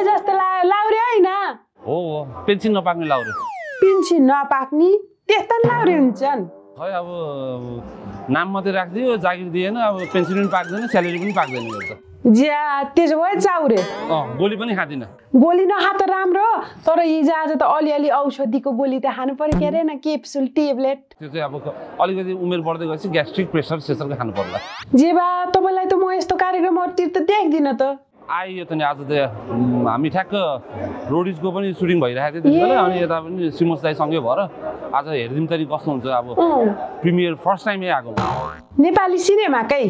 जस्तो लाउरे होइन हो पेन्सिन नपाक्ने लाउरे पेन्सिन नपाक्ने त्यस्ता लाउरे हुन्छन् खै अब नाम मात्रै राखिदियो जागिर दिएन अब पेन्सिन पनि पाक्दैन स्यालेरी पनि पाक्दैन यो त ज्या त्यसो भए चाउरे गोली पनि खाँदिन गोली नखा त राम्रो तर हिजो आज त अलिअलि औषधिको गोली त खानु पर्यो के अरे न क्याप्सुल टेब्लेट त्यो चाहिँ अब अलिकति उमेर बढ्दै गएपछि ग्यास्ट्रिक प्रेसर सेसरको खानु पर्ला जे बा तपाईँलाई त म यस्तो कार्यक्रमहरूतिर त देख्दिनँ त आइयो त नि आज त हामी ठ्याक्क रोडिजको पनि सुटिङ भइरहेको थियो त्यसबेला अनि यता पनि सिमोस दाइ सँगै भएर आज हेरिदिउँ त नि कस्तो हुन्छ अब प्रिमियर फर्स्ट टाइमै आएको नेपाली सिनेमाकै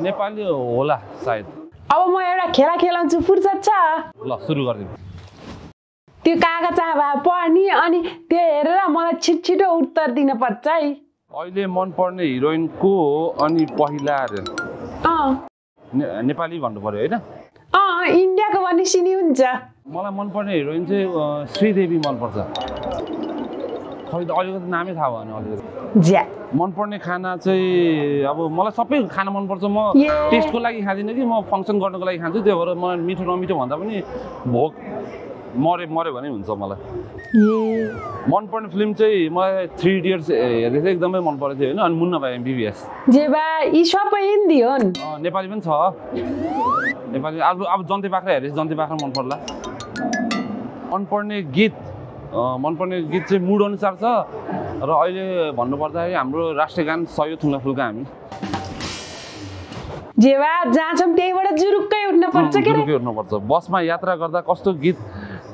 नेपाली होला सायद अब म एउटा खेला खेलाउँछु फुर्सद छ ल सुरु गरिदिउँ त्यो कागज भए पढ्ने अनि त्यो हेरेर मलाई छिटो उत्तर दिन पर्छ है अहिले मनपर्ने हिरोइन को हो अनि पहिला नेपाली भन्नु पर्यो होइन इन्डियाको भने सिनी हुन्छ मलाई मनपर्ने हिरोइन चाहिँ श्रीदेवी मनपर्छ खै त अलिकति नामै थाहा भएन अलिकति ज्या मनपर्ने खाना चाहिँ अब मलाई सबै खाना मनपर्छ म टेस्टको लागि खाँदिनँ कि म फङ्सन गर्नको लागि खान्छु त्यो भएर मलाई मिठो नमिठो भन्दा पनि भोक मऱ्यो भने हुन्छ मलाई मनपर्ने फिल्म चाहिँ मलाई 3 इडियट्स हेर्दै चाहिँ एकदमै मन परेको थियो होइन अनि मुन्ना भाइ एमबिबिएस जे बा यी सबै हिन्दी हो नेपाली पनि छ नेपाली अब जन्ते बाख्रा हेरेपछि जन्ते बाख्रा मन पर्ला मनपर्ने गीत चाहिँ मुड अनुसार छ र अहिले भन्नुपर्दाखेरि हाम्रो राष्ट्रिय गान सय थुङ्गा फुल्का हामी जे बा जहाँ छौँ त्यहीबाट जुरुक्कै उठ्नुपर्छ के जुरुक्कै उठ्नुपर्छ बसमा यात्रा गर्दा कस्तो गीत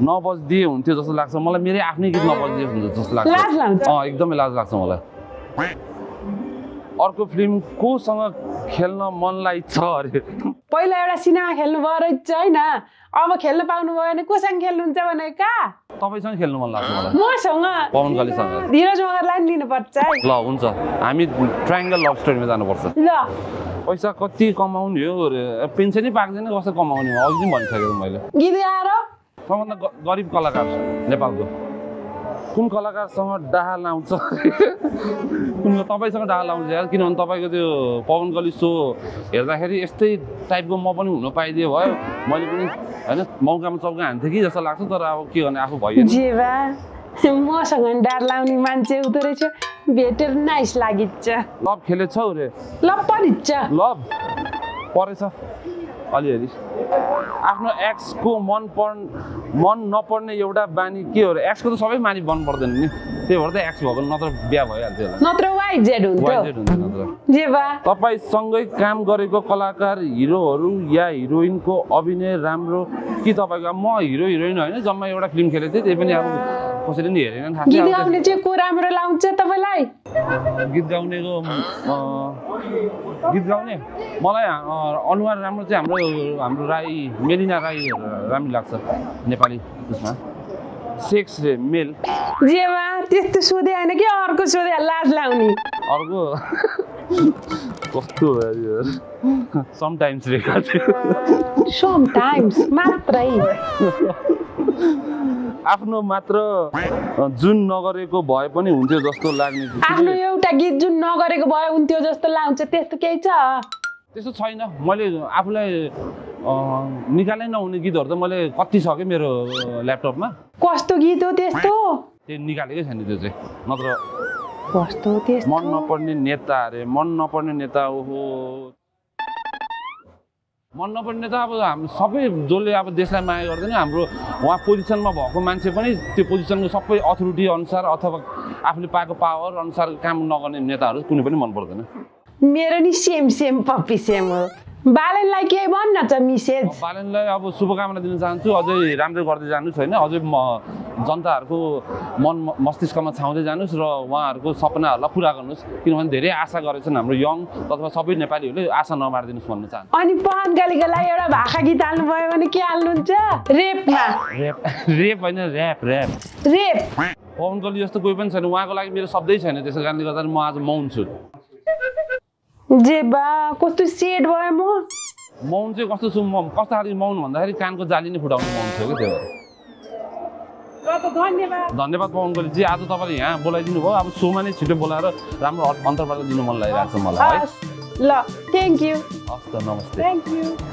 नबजिदिए हुन्थ्यो जस्तो लाग्छ मलाई मेरै आफ्नै गीत नबजिदिए हुन्छ जस्तो लाग्छ एकदमै लाज लाग्छ मलाई अर्को फिल्म कोसँग खेल्न मनलाई छ अरे पहिला एउटा सिनेमा खेल्नु भयो रहेछ होइन अब खेल्न पाउनु भयो भने कोसँग खेल्नुहुन्छ भने का तपाईसँग खेल्नु मन लाग्छ मलाई मसँग पवन कलीसँग धीरज मगरलाई पनि लिनुपर्छ है ल हुन्छ हामी ट्रायङ्गल लभ स्टोरीमा जानुपर्छ ल पैसा कति कमाउने हो पेन्सनै पाक्दैन कसरी कमाउने हो अघि पनि भनिसकेको मैले गीत गाएर सबभन्दा गरिब कलाकार नेपालको कुन कलाकारसँग डाहा लाउँछ तपाईँसँग डाहा लाउँछ यार किनभने तपाईँको त्यो पवन कली सो हेर्दाखेरि यस्तै टाइपको म पनि हुन पाइदियो भयो मैले पनि होइन मौकामा चौका हान्थेँ कि जस्तो लाग्छ तर अब के गर्ने आफू भइयो जे बा मसँग डार लाउने मान्छे हुँदो रहेछ भेटेर नाइस लागिन्छ लभ खेलेछौ रे लभ परिन्छ लभ परेछ अलिअलि आफ्नो एक्सको मन नपर्ने एउटा बानी के हो र एक्सको त सबै बानी मन पर्दैन नि त्यही भएर त एक्स भएको नत्र बिहा भइहाल्थ्यो होला नत्र वाइ जेड हुन्थ्यो जे बा तपाईसँगै काम गरेको कलाकार हिरोहरू या हिरोइनको अभिनय राम्रो कि तपाईँको म हिरो हिरोइन होइन जम्मा एउटा फिल्म खेलेको थिएँ त्यही पनि अब कसैले नि हेरेन थाहा गीत गाउने चाहिँ को राम्रो लाउँछ तपाईँलाई गीत गाउनेको गीत गाउने मलाई अनुहार राम्रो चाहिँ हाम्रो राई मेलिना राई राम्रो लाग्छ नेपाली उसमा सेक्स रे मेल जेमा त्यस्तो सोधे होइन कि अर्को सोधे लाज लाउने अर्को कस्तो समटाइम्स रेखा समटाइम्स मात्रै आफ्नो मात्र जुन नगरेको भए पनि हुन्थ्यो जस्तो लाग्ने आफ्नो एउटा गीत जुन नगरेको भए हुन्थ्यो जस्तो लाग्छ त्यस्तो केही छ त्यस्तो छैन मैले आफूलाई निकालै नहुने गीतहरू त मैले कति सकेँ मेरो ल्यापटपमा कस्तो गीत हो त्यस्तो त्यो निकालेकै छैन त्यो चाहिँ नत्र कस्तो त्यस्तो मन नपर्ने नेता अरे मन नपर्ने नेता ओहो मन नपर्ने नेता अब हामी सबै जसले अब देशलाई माया गर्दैन हाम्रो उहाँ पोजिसनमा भएको मान्छे पनि त्यो पोजिसनको सबै अथोरिटी अनुसार अथवा आफूले पाएको पावर अनुसार काम नगर्ने नेताहरू कुनै पनि मन पर्दैन मेरो नि सेम पप्पी सेम हो बालनलाई के भन्न छ मिसेज बालनलाई अब शुभकामना दिन चाहन्छु अझै राम्रो गर्दै जानुहोस् होइन अझै जनताहरूको मन मस्तिष्कमा छाउँदै जानुहोस् र उहाँहरूको सपनाहरूलाई पुरा गर्नुहोस् किनभने धेरै आशा गरेछन् हाम्रो यङ अथवा सबै नेपालीहरूले आशा नमारिदिनुहोस् भन्न चाहन्छु अनि पवन कलीको लागि एउटा भाषा गीत हाल्नु भयो भने के हाल्नुहुन्छ रेपमा रेप होइन ऱ्याप पवन कली जस्तो कोही पनि छैन उहाँको लागि मेरो शब्दै छैन त्यसै कारणले गर्दा म आज मौन छु जे बा कस्तो सेड भयो म मौन चाहिँ कस्तो छु म कस्तो खालको मौन भन्दाखेरि कानको जाली नै फुटाउने मौन थियो कि त्यो धन्यवाद पवन कलीजी आज तपाईँले यहाँ बोलाइदिनु भयो अब सोमा नै छिटो बोलाएर राम्रो अन्तर्वार्ता दिनु मन लागिरहेको छ मलाई है ल थ्याङ्क यू हस् त नमस्ते थ्याङ्क यू